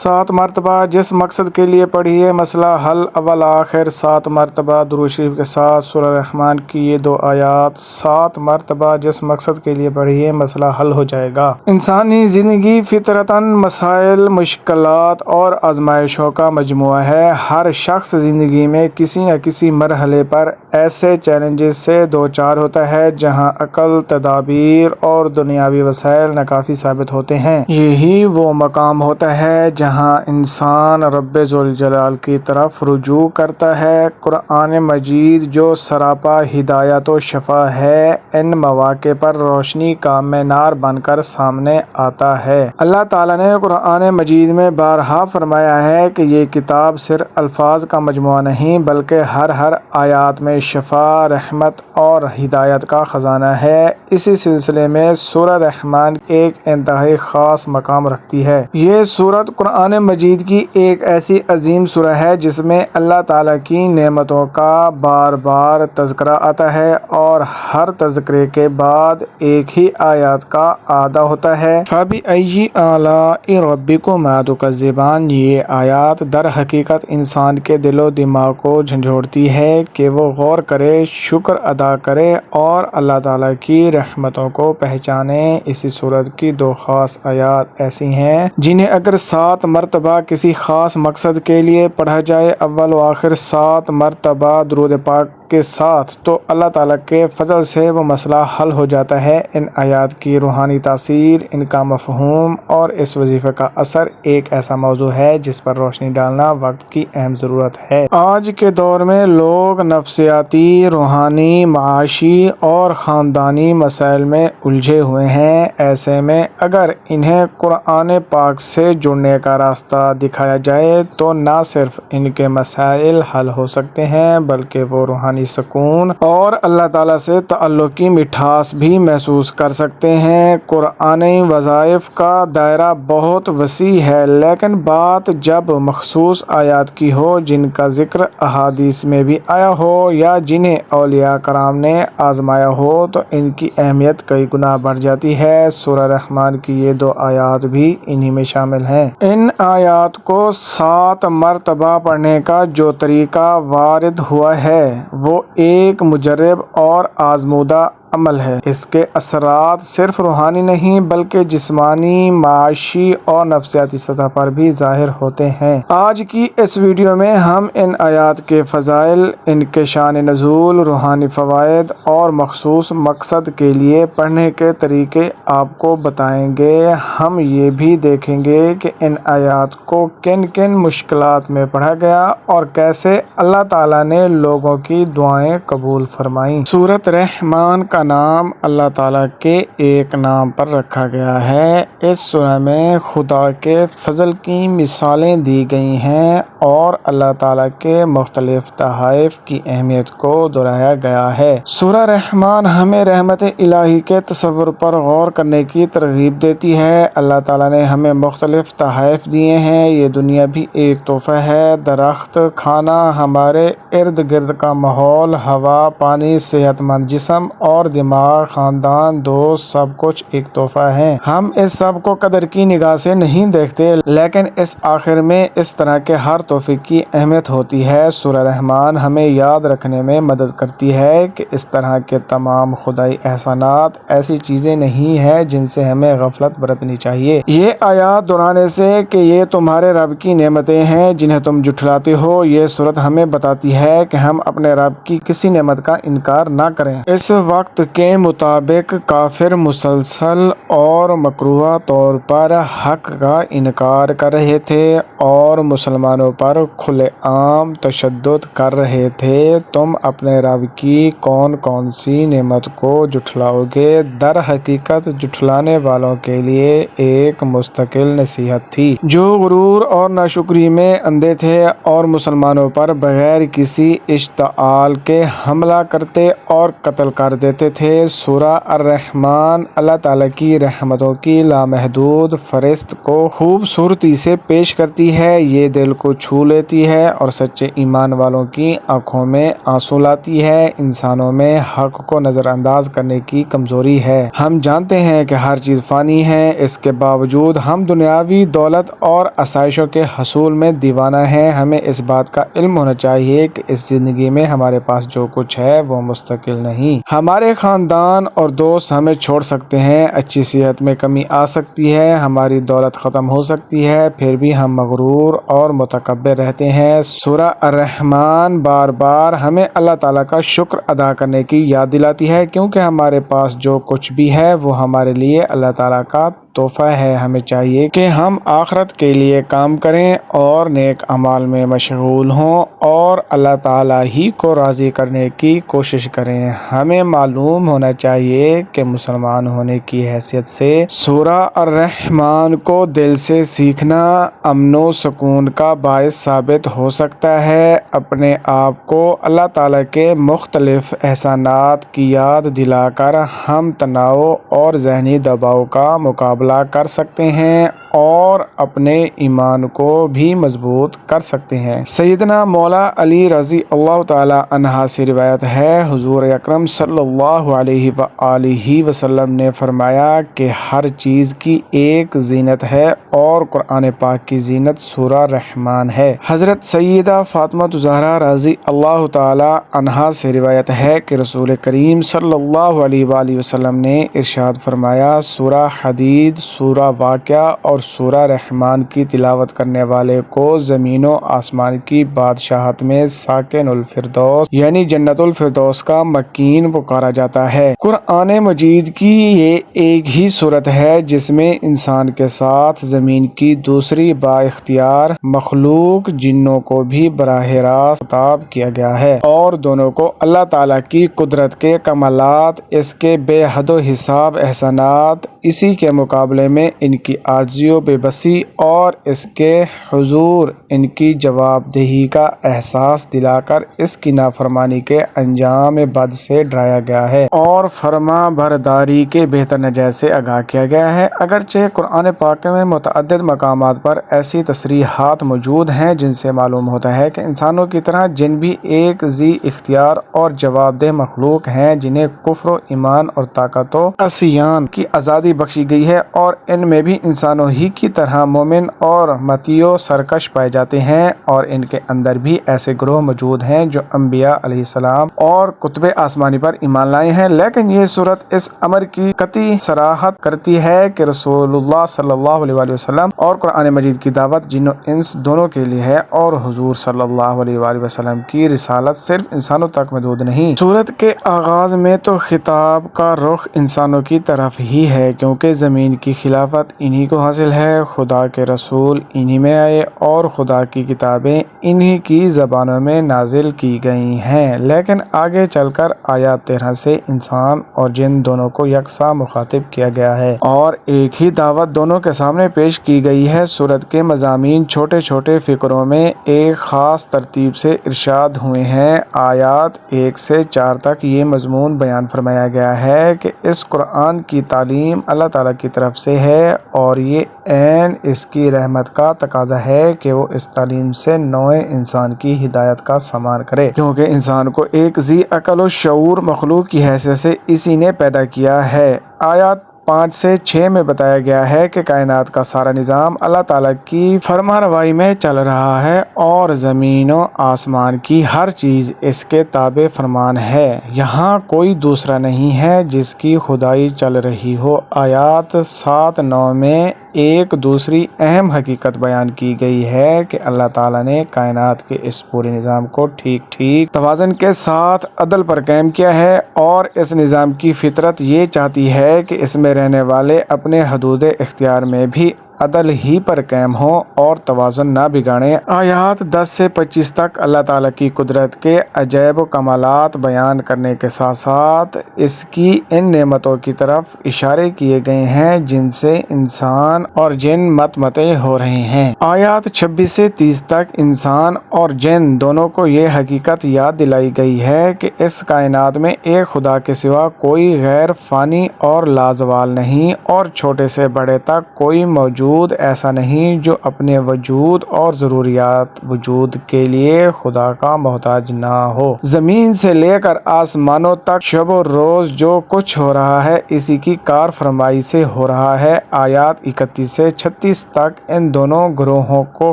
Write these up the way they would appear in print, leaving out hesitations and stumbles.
7 مرتبہ جس مقصد کے لیے پڑھیے مسئلہ حل اول آخر 7 مرتبہ درود شریف کے ساتھ سورہ رحمان کی یہ 2 آیات 7 مرتبہ جس مقصد کے لیے پڑھیے مسئلہ حل ہو جائے گا۔ انسانی زندگی فطرتاً مسائل، مشکلات اور آزمائشوں کا مجموعہ ہے۔ ہر شخص زندگی میں کسی نہ کسی مرحلے پر ایسے چیلنجز سے دوچار ہوتا ہے جہاں عقل، تدابیر اور دنیاوی وسائل ناکافی ثابت ہوتے ہیں۔ یہی وہ مقام ہوتا ہے جہاں انسان رب ذوالجلال کی طرف رجوع کرتا ہے۔ قرآن مجید جو سراپا ہدایت و شفا ہے، ان مواقع پر روشنی کا مینار بن کر سامنے آتا ہے۔ اللہ تعالیٰ نے قرآن مجید میں بارہا فرمایا ہے کہ یہ کتاب صرف الفاظ کا مجموعہ نہیں بلکہ ہر آیات میں شفا، رحمت اور ہدایت کا خزانہ ہے۔ اسی سلسلے میں سورہ رحمان ایک انتہائی خاص مقام رکھتی ہے۔ یہ سورت قرآن مجید کی ایک ایسی عظیم سورہ ہے جس میں اللہ تعالیٰ کی نعمتوں کا بار بار تذکرہ آتا ہے اور ہر تذکرے کے بعد ایک ہی آیات کا اعادہ ہوتا ہے۔ فَبِأَيِّ آلَاءِ رَبِّكُمَا تُكَذِّبَانِ یہ آیات در حقیقت انسان کے دل و دماغ کو جھنجھوڑتی ہے کہ وہ غور کرے، شکر ادا کرے اور اللہ تعالیٰ کی رحمتوں کو پہچانے۔ اسی سورت کی 2 خاص آیات ایسی ہیں جنہیں اگر 7 مرتبہ کسی خاص مقصد کے لیے پڑھا جائے اول و آخر 7 مرتبہ درود پاک کے ساتھ تو اللہ تعالیٰ کے فضل سے وہ مسئلہ حل ہو جاتا ہے۔ ان آیات کی روحانی تاثیر، ان کا مفہوم اور اس وظیفے کا اثر ایک ایسا موضوع ہے جس پر روشنی ڈالنا وقت کی اہم ضرورت ہے۔ آج کے دور میں لوگ نفسیاتی، روحانی، معاشی اور خاندانی مسائل میں الجھے ہوئے ہیں۔ ایسے میں اگر انہیں قرآن پاک سے جڑنے کا راستہ دکھایا جائے تو نہ صرف ان کے مسائل حل ہو سکتے ہیں بلکہ وہ روحانی سکون اور اللہ تعالیٰ سے تعلق کی مٹھاس بھی محسوس کر سکتے ہیں۔ قرآنی وظائف کا دائرہ بہت وسیع ہے لیکن بات جب مخصوص آیات کی ہو جن کا ذکر احادیث میں بھی آیا ہو یا جنہیں اولیاء کرام نے آزمایا ہو تو ان کی اہمیت کئی گنا بڑھ جاتی ہے۔ سورہ رحمان کی یہ 2 آیات بھی انہی میں شامل ہیں۔ ان آیات کو 7 مرتبہ پڑھنے کا جو طریقہ وارد ہوا ہے وہ ایک مجرب اور آزمودہ عمل ہے۔ اس کے اثرات صرف روحانی نہیں بلکہ جسمانی، معاشی اور نفسیاتی سطح پر بھی ظاہر ہوتے ہیں۔ آج کی اس ویڈیو میں ہم ان آیات کے فضائل، ان کے شان نزول، روحانی فوائد اور مخصوص مقصد کے لیے پڑھنے کے طریقے آپ کو بتائیں گے۔ ہم یہ بھی دیکھیں گے کہ ان آیات کو کن کن مشکلات میں پڑھا گیا اور کیسے اللہ تعالیٰ نے لوگوں کی دعائیں قبول فرمائیں۔ سورۃ رحمان کا نام اللہ تعالیٰ کے ایک نام پر رکھا گیا ہے۔ اس سورہ میں خدا کے فضل کی مثالیں دی گئی ہیں اور اللہ تعالیٰ کے مختلف تحائف کی اہمیت کو دہرایا گیا ہے۔ سورہ رحمان ہمیں رحمت الہی کے تصور پر غور کرنے کی ترغیب دیتی ہے۔ اللہ تعالیٰ نے ہمیں مختلف تحائف دیے ہیں۔ یہ دنیا بھی ایک تحفہ ہے۔ درخت، کھانا، ہمارے ارد گرد کا ماحول، ہوا، پانی، صحت مند جسم اور دماغ، خاندان، دوست، سب کچھ ایک تحفہ ہے۔ ہم اس سب کو قدر کی نگاہ سے نہیں دیکھتے لیکن اس آخر میں اس طرح کے ہر تحفے کی اہمیت ہوتی ہے۔ سورہ رحمان ہمیں یاد رکھنے میں مدد کرتی ہے کہ اس طرح کے تمام خدائی احسانات ایسی چیزیں نہیں ہیں جن سے ہمیں غفلت برتنی چاہیے۔ یہ آیات دہرانے سے کہ یہ تمہارے رب کی نعمتیں ہیں جنہیں تم جھٹلاتے ہو، یہ سورت ہمیں بتاتی ہے کہ ہم اپنے رب کی کسی نعمت کا انکار نہ کریں۔ اس وقت کے مطابق کافر مسلسل اور مکروہ طور پر حق کا انکار کر رہے تھے اور مسلمانوں پر کھلے عام تشدد کر رہے تھے۔ تم اپنے رب کی کون کون سی نعمت کو جھٹلاؤ گے؟ در حقیقت جھٹلانے والوں کے لیے ایک مستقل نصیحت تھی۔ جو غرور اور ناشکری میں اندھے تھے اور مسلمانوں پر بغیر کسی اشتعال کے حملہ کرتے اور قتل کر دیتے تھے۔ سورہ الرحمن اللہ تعالیٰ کی رحمتوں کی لامحدود فہرست کو خوبصورتی سے پیش کرتی ہے۔ یہ دل کو چھو لیتی ہے اور سچے ایمان والوں کی آنکھوں میں آنسو لاتی ہے۔ انسانوں میں حق کو نظر انداز کرنے کی کمزوری ہے۔ ہم جانتے ہیں کہ ہر چیز فانی ہے، اس کے باوجود ہم دنیاوی دولت اور آسائشوں کے حصول میں دیوانہ ہیں۔ ہمیں اس بات کا علم ہونا چاہیے کہ اس زندگی میں ہمارے پاس جو کچھ ہے وہ مستقل نہیں۔ ہمارے خاندان اور دوست ہمیں چھوڑ سکتے ہیں، اچھی صحت میں کمی آ سکتی ہے، ہماری دولت ختم ہو سکتی ہے، پھر بھی ہم مغرور اور متکبر رہتے ہیں۔ سورہ الرحمن بار بار ہمیں اللہ تعالیٰ کا شکر ادا کرنے کی یاد دلاتی ہے، کیونکہ ہمارے پاس جو کچھ بھی ہے وہ ہمارے لیے اللہ تعالیٰ کا تحفہ ہے۔ ہمیں چاہیے کہ ہم آخرت کے لیے کام کریں اور نیک اعمال میں مشغول ہوں اور اللہ تعالیٰ ہی کو راضی کرنے کی کوشش کریں۔ ہمیں معلوم ہونا چاہیے کہ مسلمان ہونے کی حیثیت سے سورہ الرحمن کو دل سے سیکھنا امن و سکون کا باعث ثابت ہو سکتا ہے۔ اپنے آپ کو اللہ تعالیٰ کے مختلف احسانات کی یاد دلا کر ہم تناؤ اور ذہنی دباؤ کا مقابلہ کر سکتے ہیں اور اپنے ایمان کو بھی مضبوط کر سکتے ہیں۔ سیدنا مولا علی رضی اللہ تعالی عنہ سے روایت ہے، حضور اکرم صلی اللہ علیہ وآلہ وسلم نے فرمایا کہ ہر چیز کی ایک زینت ہے اور قرآن پاک کی زینت سورہ رحمان ہے۔ حضرت سیدہ فاطمہ زہرا رضی اللہ تعالی عنہا سے روایت ہے کہ رسول کریم صلی اللہ علیہ وآلہ وسلم نے ارشاد فرمایا، سورہ حدید، سورہ واقعہ اور سورہ رحمان کی تلاوت کرنے والے کو زمین و آسمان کی بادشاہت میں ساکن الفردوس یعنی جنت الفردوس کا مکین پکارا جاتا ہے۔ قرآن مجید کی یہ ایک ہی صورت ہے جس میں انسان کے ساتھ زمین کی دوسری با اختیار مخلوق جنوں کو بھی براہ راست خطاب کیا گیا ہے، اور دونوں کو اللہ تعالیٰ کی قدرت کے کمالات، اس کے بے حد و حساب احسانات، اسی کے مقابلے میں ان کی عاجزی و بے بسی اور اس کے حضور ان کی جواب دہی کا احساس دلا کر اس کی نافرمانی کے انجام بد سے ڈرایا گیا ہے اور فرما برداری کے بہتر نتائج سے آگاہ کیا گیا ہے۔ اگرچہ قرآن پاک میں متعدد مقامات پر ایسی تصریحات موجود ہیں جن سے معلوم ہوتا ہے کہ انسانوں کی طرح جن بھی ایک ذی اختیار اور جواب دہ مخلوق ہیں جنہیں کفر و ایمان اور طاقت و عصیان کی آزادی بخشی گئی ہے، اور ان میں بھی انسانوں ہی کی طرح مومن اور مطیع و سرکش پائے جاتے ہیں، اور ان کے اندر بھی ایسے گروہ موجود ہیں جو انبیاء علیہ السلام اور کتب آسمانی پر ایمان لائے ہیں۔ لیکن یہ صورت اس امر کی قطعی صراحت کرتی ہے کہ رسول اللہ صلی اللہ علیہ وآلہ وسلم اور قرآن مجید کی دعوت جن و انس دونوں کے لیے ہے، اور حضور صلی اللہ علیہ وآلہ وسلم کی رسالت صرف انسانوں تک محدود نہیں۔ صورت کے آغاز میں تو خطاب کا رخ انسانوں کی طرف ہی ہے، کیونکہ زمین کی خلافت انہی کو حاصل ہے، خدا کے رسول انہی میں آئے اور خدا کی کتابیں انہی کی زبانوں میں نازل کی گئی ہیں۔ لیکن آگے چل کر آیات 13 سے انسان اور جن دونوں کو یکساں مخاطب کیا گیا ہے اور ایک ہی دعوت دونوں کے سامنے پیش کی گئی ہے۔ سورت کے مضامین چھوٹے چھوٹے فقروں میں ایک خاص ترتیب سے ارشاد ہوئے ہیں۔ آیات 1 سے 4 تک یہ مضمون بیان فرمایا گیا ہے کہ اس قرآن کی تعلیم اللہ تعالیٰ کی طرف سے ہے، اور یہ عین اس کی رحمت کا تقاضا ہے کہ وہ اس تعلیم سے نوع انسان کی ہدایت کا سامان کرے، کیونکہ انسان کو ایک ذی عقل و شعور مخلوق کی حیثیت سے اسی نے پیدا کیا ہے۔ آیات 5 سے 6 میں بتایا گیا ہے کہ کائنات کا سارا نظام اللہ تعالیٰ کی فرمانروائی میں چل رہا ہے اور زمین و آسمان کی ہر چیز اس کے تابع فرمان ہے، یہاں کوئی دوسرا نہیں ہے جس کی خدائی چل رہی ہو۔ آیات 7-9 میں ایک دوسری اہم حقیقت بیان کی گئی ہے کہ اللہ تعالیٰ نے کائنات کے اس پورے نظام کو ٹھیک ٹھیک توازن کے ساتھ عدل پر قائم کیا ہے، اور اس نظام کی فطرت یہ چاہتی ہے کہ اس میں رہنے والے اپنے حدود اختیار میں بھی عدل ہی پر قائم ہوں اور توازن نہ بگاڑیں۔ آیات 10 سے 25 تک اللہ تعالیٰ کی قدرت کے عجائب و کمالات بیان کرنے کے ساتھ ساتھ اس کی ان نعمتوں کی طرف اشارے کیے گئے ہیں جن سے انسان اور جن متمتع ہو رہے ہیں۔ آیات 26 سے 30 تک انسان اور جن دونوں کو یہ حقیقت یاد دلائی گئی ہے کہ اس کائنات میں ایک خدا کے سوا کوئی غیر فانی اور لازوال نہیں، اور چھوٹے سے بڑے تک کوئی موجود ایسا نہیں جو اپنے وجود اور ضروریات وجود کے لیے خدا کا محتاج نہ ہو۔ زمین سے لے کر آسمانوں تک شب و روز جو کچھ ہو رہا ہے اسی کی کار فرمائی سے ہو رہا ہے۔ آیات 31 سے 36 تک ان دونوں گروہوں کو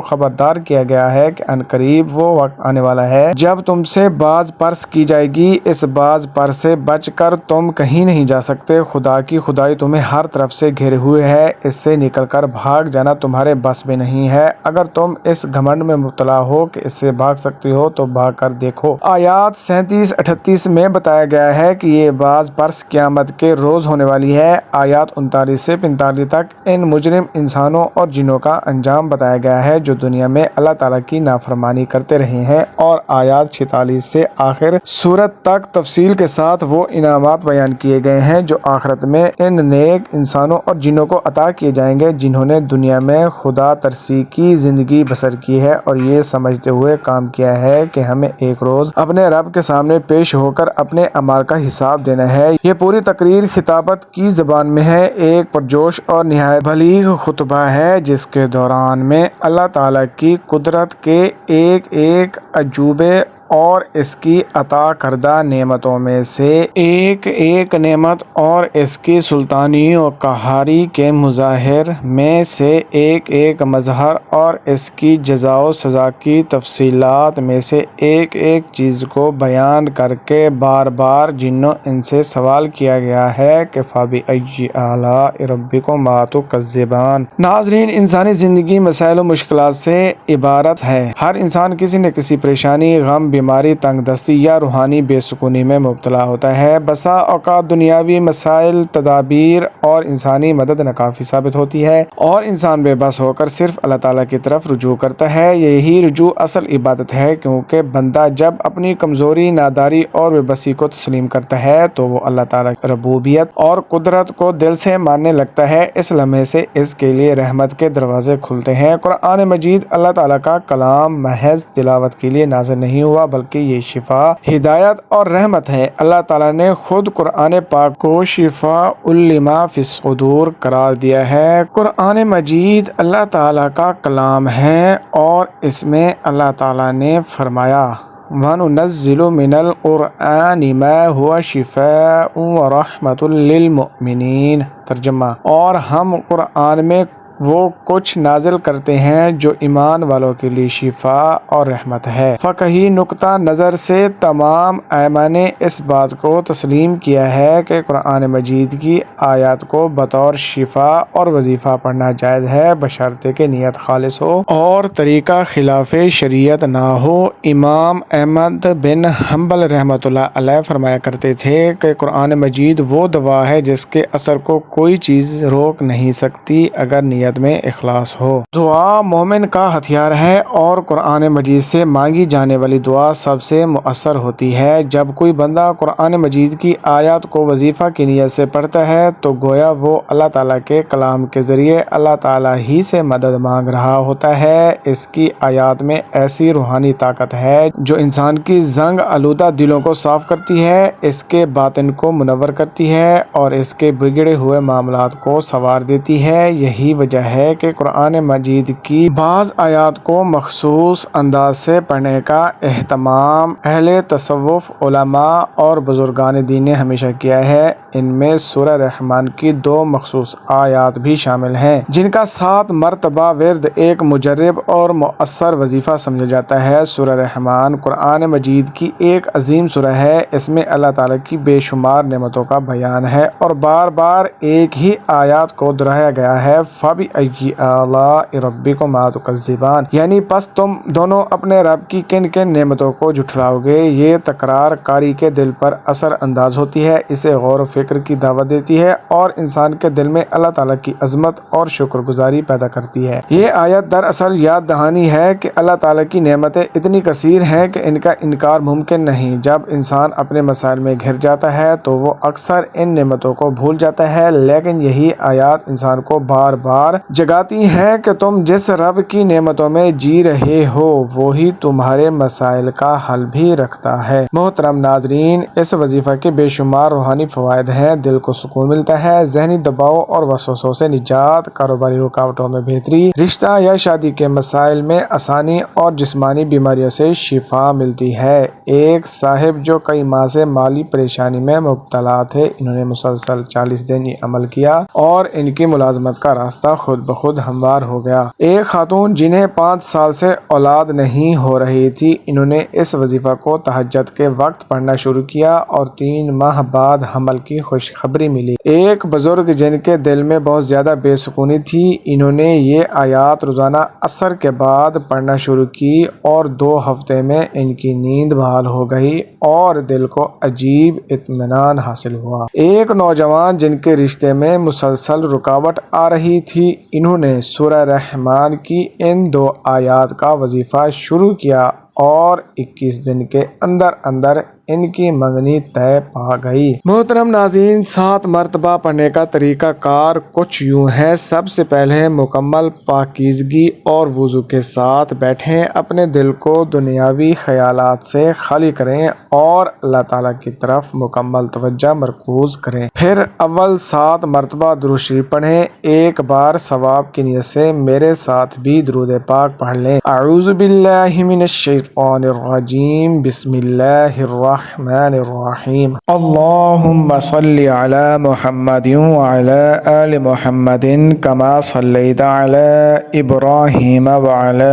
خبردار کیا گیا ہے کہ عنقریب وہ وقت آنے والا ہے جب تم سے باز پرس کی جائے گی، اس باز پر سے بچ کر تم کہیں نہیں جا سکتے، خدا کی خدائی تمہیں ہر طرف سے گھیرے ہوئے ہے، اس سے نکل کر بھاگ جانا تمہارے بس میں نہیں ہے۔ اگر تم اس گھمنڈ میں مبتلا ہو کہ اس سے بھاگ سکتے ہو تو بھاگ کر دیکھو۔ آیات 37-38 میں بتایا گیا ہے کہ یہ باز پرس قیامت کے روز ہونے والی ہے۔ آیات 39 سے 45 تک ان مجرم انسانوں اور جنوں کا انجام بتایا گیا ہے جو دنیا میں اللہ تعالیٰ کی نافرمانی کرتے رہے ہیں، اور آیات 46 سے آخر سورت تک تفصیل کے ساتھ وہ انعامات بیان کیے گئے ہیں جو آخرت میں ان نیک انسانوں اور جنوں کو عطا کیے جائیں گے جنہوں نے دنیا میں خدا ترسی کی زندگی بسر کی ہے اور یہ سمجھتے ہوئے کام کیا ہے کہ ہمیں ایک روز اپنے رب کے سامنے پیش ہو کر اپنے اعمال کا حساب دینا ہے۔ یہ پوری تقریر خطابت کی زبان میں ہے، ایک پرجوش اور نہایت بلیغ خطبہ ہے جس کے دوران میں اللہ تعالیٰ کی قدرت کے ایک ایک عجوبے اور اس کی عطا کردہ نعمتوں میں سے ایک ایک نعمت اور اس کی سلطانی و قہاری کے مظاہر میں سے ایک ایک مظہر اور اس کی جزا و سزا کی تفصیلات میں سے ایک ایک چیز کو بیان کر کے بار بار جنوں ان سے سوال کیا گیا ہے کہ فَبِأَيِّ آلَاءِ رَبِّكُمَا تُكَذِّبَانِ۔ ناظرین، انسانی زندگی مسائل و مشکلات سے عبارت ہے۔ ہر انسان کسی نہ کسی پریشانی، غم، بیماری، تنگ دستی یا روحانی بے سکونی میں مبتلا ہوتا ہے۔ بسا اوقات دنیاوی مسائل، تدابیر اور انسانی مدد ناکافی ثابت ہوتی ہے اور انسان بے بس ہو کر صرف اللہ تعالیٰ کی طرف رجوع کرتا ہے۔ یہی رجوع اصل عبادت ہے، کیونکہ بندہ جب اپنی کمزوری، ناداری اور بے بسی کو تسلیم کرتا ہے تو وہ اللہ تعالیٰ کی ربوبیت اور قدرت کو دل سے ماننے لگتا ہے۔ اس لمحے سے اس کے لیے رحمت کے دروازے کھلتے ہیں۔ قرآن مجید اللہ تعالیٰ کا کلام محض تلاوت کے لیے نازل نہیں ہوا بلکہ یہ شفا، ہدایت اور رحمت ہے۔ اللہ تعالیٰ نے خود قرآن پاک کو شفاء لما فی الصدور قرار دیا ہے۔ قرآن مجید اللہ تعالیٰ کا کلام ہے اور اس میں اللہ تعالیٰ نے فرمایا وَنُنَزِّلُ مِنَ الْقُرْآنِ مَا هُوَ شِفَاءٌ وَرَحْمَةٌ لِّلْمُؤْمِنِينَ۔ ترجمہ: اور ہم قرآن میں وہ کچھ نازل کرتے ہیں جو ایمان والوں کے لیے شفا اور رحمت ہے۔ فقہی نقطہ نظر سے تمام ائمہ نے اس بات کو تسلیم کیا ہے کہ قرآن مجید کی آیات کو بطور شفا اور وظیفہ پڑھنا جائز ہے، بشرطے کہ نیت خالص ہو اور طریقہ خلاف شریعت نہ ہو۔ امام احمد بن حنبل رحمۃ اللہ علیہ فرمایا کرتے تھے کہ قرآن مجید وہ دوا ہے جس کے اثر کو کوئی چیز روک نہیں سکتی اگر نیت میں اخلاص ہو۔ دعا مومن کا ہتھیار ہے اور قرآن مجید سے مانگی جانے والی دعا سب سے مؤثر ہوتی ہے۔ جب کوئی بندہ قرآن مجید کی آیات کو وظیفہ کی نیت سے پڑھتا ہے تو گویا وہ اللہ تعالیٰ کے کلام کے ذریعے اللہ تعالیٰ ہی سے مدد مانگ رہا ہوتا ہے۔ اس کی آیات میں ایسی روحانی طاقت ہے جو انسان کی زنگ آلودہ دلوں کو صاف کرتی ہے، اس کے باطن کو منور کرتی ہے اور اس کے بگڑے ہوئے معاملات کو سنوار دیتی ہے۔ یہی وجہ ہے کہ قرآن مجید کی بعض آیات کو مخصوص انداز سے پڑھنے کا اہتمام اہل تصوف، علماء اور بزرگان دین نے ہمیشہ کیا ہے۔ ان میں سورہ رحمان کی 2 مخصوص آیات بھی شامل ہیں جن کا 7 مرتبہ ورد ایک مجرب اور مؤثر وظیفہ سمجھا جاتا ہے۔ سورہ رحمان قرآن مجید کی ایک عظیم سورہ ہے، اس میں اللہ تعالیٰ کی بے شمار نعمتوں کا بیان ہے اور بار بار ایک ہی آیات کو دہرایا گیا ہے۔ فَبِأَيِّ فَبِأَيِّ آلَاءِ رَبِّكُمَا تُكَذِّبَانِ، یعنی پس تم دونوں اپنے رب کی کن کن نعمتوں کو جھٹلاؤ گے۔ یہ تکرار قاری کے دل پر اثر انداز ہوتی ہے، اسے غور و فکر کی دعوت دیتی ہے اور انسان کے دل میں اللہ تعالیٰ کی عظمت اور شکر گزاری پیدا کرتی ہے۔ یہ آیت دراصل یاد دہانی ہے کہ اللہ تعالیٰ کی نعمتیں اتنی کثیر ہیں کہ ان کا انکار ممکن نہیں۔ جب انسان اپنے مسائل میں گھر جاتا ہے تو وہ اکثر ان نعمتوں کو بھول جاتا ہے، لیکن یہی آیات انسان کو بار بار جگاتی ہیں کہ تم جس رب کی نعمتوں میں جی رہے ہو وہی تمہارے مسائل کا حل بھی رکھتا ہے۔ محترم ناظرین، اس وظیفہ کے بے شمار روحانی فوائد ہیں۔ دل کو سکون ملتا ہے، ذہنی دباؤ اور وسوسوں سے نجات، کاروباری رکاوٹوں میں بہتری، رشتہ یا شادی کے مسائل میں آسانی اور جسمانی بیماریوں سے شفا ملتی ہے۔ ایک صاحب جو کئی ماہ سے مالی پریشانی میں مبتلا تھے، انہوں نے مسلسل 40 دن یہ عمل کیا اور ان کی ملازمت کا راستہ خود بخود ہموار ہو گیا۔ ایک خاتون جنہیں 5 سال سے اولاد نہیں ہو رہی تھی، انہوں نے اس وظیفہ کو تہجد کے وقت پڑھنا شروع کیا اور 3 ماہ بعد حمل کی خوشخبری ملی۔ ایک بزرگ جن کے دل میں بہت زیادہ بے سکونی تھی، انہوں نے یہ آیات روزانہ عصر کے بعد پڑھنا شروع کی اور 2 ہفتے میں ان کی نیند بحال ہو گئی اور دل کو عجیب اطمینان حاصل ہوا۔ ایک نوجوان جن کے رشتے میں مسلسل رکاوٹ آ رہی تھی، انہوں نے سورہ رحمان کی ان 2 آیات کا وظیفہ شروع کیا اور 21 دن کے اندر اندر ان کی منگنی طے پا گئی۔ محترم ناظرین، 7 مرتبہ پڑھنے کا طریقہ کار کچھ یوں ہے۔ سب سے پہلے مکمل پاکیزگی اور وضو کے ساتھ بیٹھیں، اپنے دل کو دنیاوی خیالات سے خالی کریں اور اللہ تعالیٰ کی طرف مکمل توجہ مرکوز کریں۔ پھر اول 7 مرتبہ درود شریف پڑھیں۔ ایک بار ثواب کی نیت سے میرے ساتھ بھی درود پاک پڑھ لیں۔ اعوذ باللہ من الشیطان الرجیم، بسم اللہ الرحمن الرحیم، اللہم صل علی محمد وعلی آل محمد کما صلیت علی ابراہیم وعلی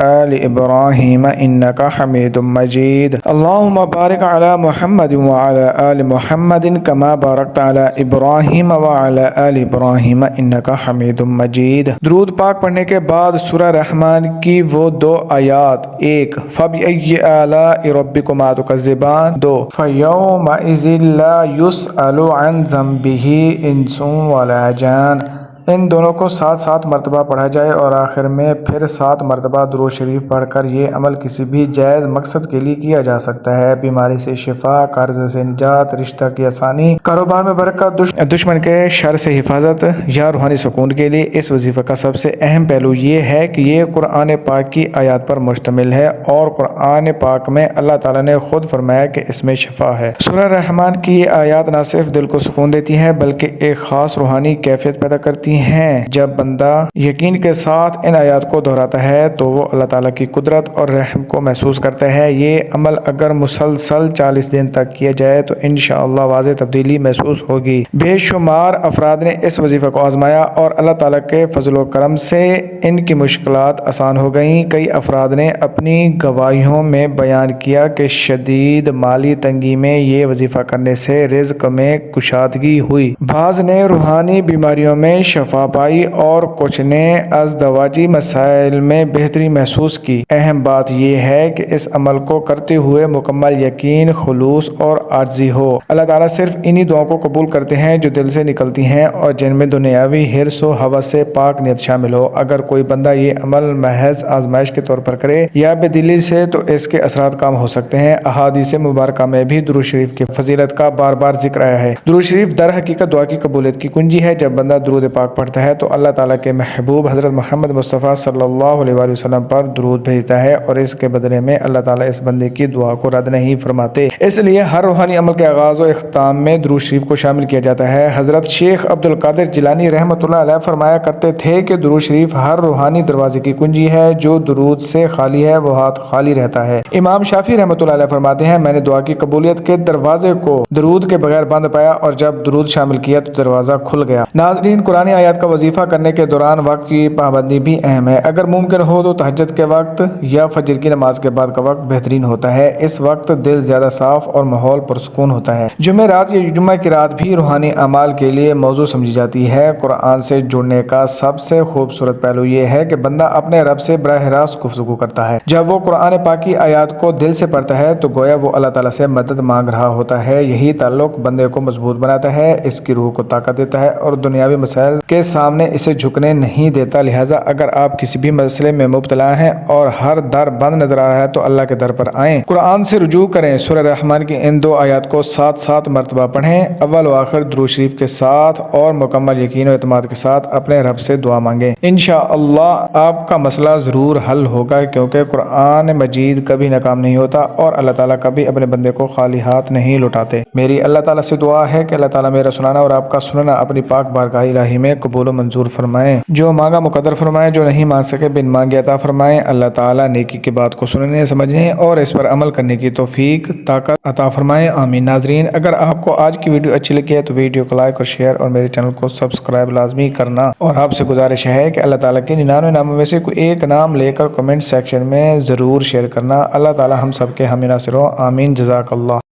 آل ابراہیم انکا حمید مجید، اللہم بارک علی محمد وعلی آل محمد کما بارکت علی ابراہیم وعلی آل ابراہیم انکا حمید مجید۔ درود پاک پڑھنے کے بعد سورہ رحمان کی وہ 2 آیات، 1 فَبِأَيِّ آلَاءِ رَبِّكُمَا تُكَذِّبَانِ، 2 فَيَوْمَئِذٍ لَا يُسْأَلُ عَنْ ذَنبِهِ إِنسٌ وَلَا جَانٌ، ان دونوں کو 7 مرتبہ پڑھا جائے اور آخر میں پھر 7 مرتبہ درود شریف پڑھ کر یہ عمل کسی بھی جائز مقصد کے لیے کیا جا سکتا ہے۔ بیماری سے شفا، قرض سے نجات، رشتہ کی آسانی، کاروبار میں برکت، دشمن کے شر سے حفاظت یا روحانی سکون کے لیے اس وظیفہ کا سب سے اہم پہلو یہ ہے کہ یہ قرآن پاک کی آیات پر مشتمل ہے اور قرآن پاک میں اللہ تعالیٰ نے خود فرمایا کہ اس میں شفا ہے۔ سورہ رحمان کی یہ آیات نہ صرف دل کو سکون دیتی ہیں بلکہ ایک خاص روحانی کیفیت پیدا کرتی ہیں۔ جب بندہ یقین کے ساتھ ان آیات کو دہراتا ہے تو وہ اللہ تعالیٰ کی قدرت اور رحم کو محسوس کرتا ہے۔ یہ عمل اگر مسلسل 40 دن تک کیا جائے تو انشاءاللہ واضح تبدیلی محسوس ہوگی۔ بے شمار افراد نے اس وظیفہ کو آزمایا اور اللہ تعالیٰ کے فضل و کرم سے ان کی مشکلات آسان ہو گئیں۔ کئی افراد نے اپنی گواہیوں میں بیان کیا کہ شدید مالی تنگی میں یہ وظیفہ کرنے سے رزق میں کشادگی ہوئی، بعض نے روحانی بیماریوں میں شفا پائی اور کچھ نے ازدواجی مسائل میں بہتری محسوس کی۔ اہم بات یہ ہے کہ اس عمل کو کرتے ہوئے مکمل یقین، خلوص اور عاجزی ہو۔ اللہ تعالیٰ صرف انہی دعاؤں کو قبول کرتے ہیں جو دل سے نکلتی ہیں اور جن میں دنیاوی حرص و ہوس سے پاک نیت شامل ہو۔ اگر کوئی بندہ یہ عمل محض آزمائش کے طور پر کرے یا بے دلی سے تو اس کے اثرات کم ہو سکتے ہیں۔ احادیث مبارکہ میں بھی درود شریف کی فضیلت کا بار بار ذکر آیا ہے۔ درود شریف در حقیقت دعا کی قبولیت کی کنجی ہے۔ جب بندہ درود پاک پڑھتا ہے تو اللہ تعالیٰ کے محبوب حضرت محمد مصطفیٰ صلی اللہ علیہ وآلہ وسلم پر درود بھیجتا ہے اور اس کے بدلے میں اللہ تعالیٰ اس بندے کی دعا کو رد نہیں فرماتے۔ اس لیے ہر روحانی عمل کے آغاز و اختتام میں درود شریف کو شامل کیا جاتا ہے۔ حضرت شیخ عبد القادر جیلانی رحمۃ اللہ علیہ فرمایا کرتے تھے کہ درود شریف ہر روحانی دروازے کی کنجی ہے، جو درود سے خالی ہے وہ ہاتھ خالی رہتا ہے۔ امام شافعی رحمۃ اللہ علیہ فرماتے ہیں، میں نے دعا کی قبولیت کے دروازے کو درود کے بغیر بند پایا اور جب درود شامل کیا تو دروازہ کھل گیا۔ ناظرین، قرآن آیات کا وظیفہ کرنے کے دوران وقت کی پابندی بھی اہم ہے۔ اگر ممکن ہو تو تہجد کے وقت یا فجر کی نماز کے بعد کا وقت بہترین ہوتا ہے۔ اس وقت دل زیادہ صاف اور ماحول پرسکون ہوتا ہے۔ جمعہ رات یا جمعہ کی رات بھی روحانی اعمال کے لیے موضوع سمجھی جاتی ہے۔ قرآن سے جڑنے کا سب سے خوبصورت پہلو یہ ہے کہ بندہ اپنے رب سے براہ راست گفتگو کرتا ہے۔ جب وہ قرآن پاک کی آیات کو دل سے پڑھتا ہے تو گویا وہ اللہ تعالیٰ سے مدد مانگ رہا ہوتا ہے۔ یہی تعلق بندے کو مضبوط بناتا ہے، اس کی روح کو طاقت دیتا ہے اور دنیاوی مسائل کے سامنے اسے جھکنے نہیں دیتا۔ لہٰذا اگر آپ کسی بھی مسئلے میں مبتلا ہیں اور ہر در بند نظر آ رہا ہے تو اللہ کے در پر آئیں، قرآن سے رجوع کریں۔ سورہ رحمان کی ان 2 آیات کو 7 مرتبہ پڑھیں، اول و آخر درود شریف کے ساتھ، اور مکمل یقین و اعتماد کے ساتھ اپنے رب سے دعا مانگیں۔ انشاءاللہ آپ کا مسئلہ ضرور حل ہوگا، کیونکہ قرآن مجید کبھی ناکام نہیں ہوتا اور اللہ تعالیٰ کبھی اپنے بندے کو خالی ہاتھ نہیں لوٹاتے۔ میری اللہ تعالیٰ سے دعا ہے کہ اللہ تعالیٰ میرا سنانا اور آپ کا سننا اپنی پاک بارگاہ الہی میں قبول و منظور فرمائیں۔ جو مانگا مقدر فرمائیں، جو نہیں مانگ سکے بن مانگے عطا فرمائیں۔ اللہ تعالیٰ نیکی کی بات کو سننے، سمجھنے اور اس پر عمل کرنے کی توفیق طاقت عطا فرمائیں، آمین۔ ناظرین، اگر آپ کو آج کی ویڈیو اچھی لگی ہے تو ویڈیو کو لائک اور شیئر اور میرے چینل کو سبسکرائب لازمی کرنا، اور آپ سے گزارش ہے کہ اللہ تعالیٰ کے 99 ناموں میں سے کوئی ایک نام لے کر کمنٹ سیکشن میں ضرور شیئر کرنا۔ اللہ تعالیٰ ہم سب کے حامی ناصر ہو، آمین۔ جزاک اللہ۔